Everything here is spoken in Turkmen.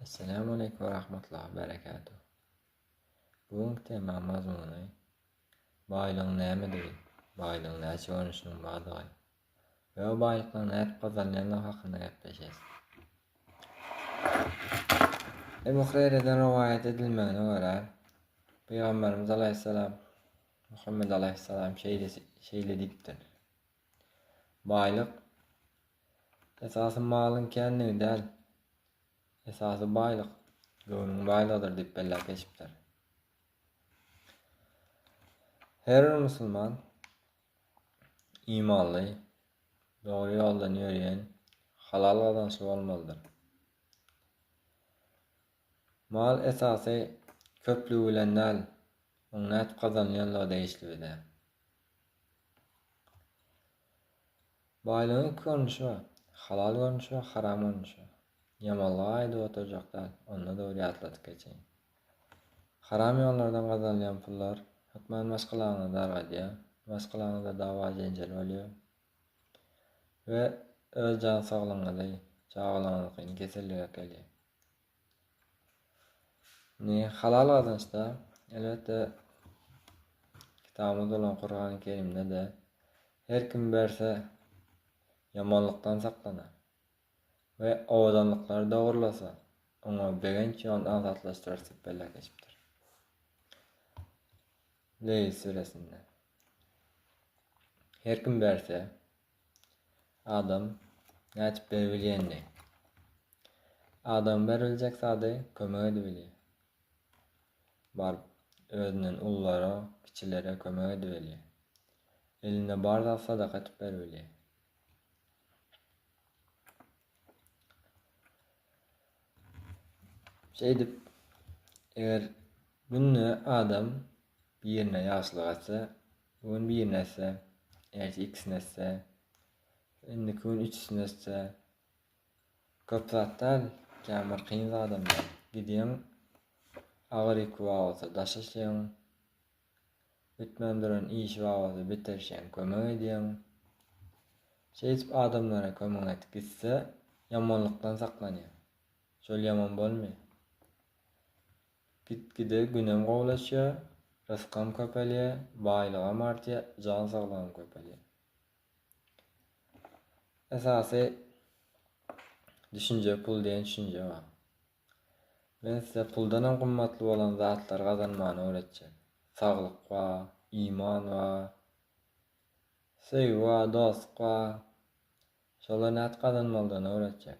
Assalomu alaykum va rahmatullohi va barakatuh. Bugungi tema mazmuni boylik nemidir? Boylik näçe görünüşiniň bagdagy we o boylykdan näme gazanýanlar hakynda gapleşeýiz. Ebu Hureyre'den rivayet edilmegine görä Peygamberimiz aleyhisselam Muhammed aleyhisselam şeýle dipdir. Boylyk esasy malyň kendigi däl, esasy boylyk göwnüň boýlygydyr diýip belläp geçipdir. Her bir musulman imanly, dogry ýoldan ýörýän, halal gazançly bolmalydyr. Mal esasy köplügi bilen däl, oň näçe gazanýanlygy değişligide. Boylygyň iki görnüşi bar. Halal görnüşi we haram görnüşi. Yamanlyga aýdyp oturjak däl, onda dogry atladyk geçeň. Haram ýollardan gazanýan pullar hökmen başgalaryna dargadýar, başgalaryna dawa jenjel bolýar we öz jan saglygyny, çagalagyny kesellige kelýär. Halal gazançda elbette kitabymyzda bolan Kur'an-ı Kerimde de her kim berse yamanlykdan saklanar we owadanlyklary dogurlasa oňa begenç ýol azatlaşdyrar diýip belläp geçipdir. Leyl suresinde. Her kim berse adam näçe berbilýänli. Adam beriljek zady kömek edebilýär. Bar özünden ullara, kiçilere kömek edebilýär. Elinde bar zat sadaka etip berbilýär. Şeýdip eger günne adam birine ýaşlyk etse, bugün birine etse, erti ikisine etse, indi gün üçüsine etse, köp zatlar kämir kyn adamlar gidýän agyr ýükü bolsa daşaşýan, bitmändiren iş bolsa bitirşen kömek edýän. Şeýdip adamlara kömek etip gitse, yamanlykdan saklanýar. Şol yaman bolmaýar. Gitgide günem gowlaşýar, rızkam köpelýär, baýlygam artýar, jan saglygym köpelýär. Esasy düşünje pul diýen düşünje bar. Men size puldan hem gymmatly bolan zatlar gazanmany öwretjek. Saglyk bar, iman bar, sevgi bar, dostluk bar. Şolar näçe gazanmalydygyny öwretjek.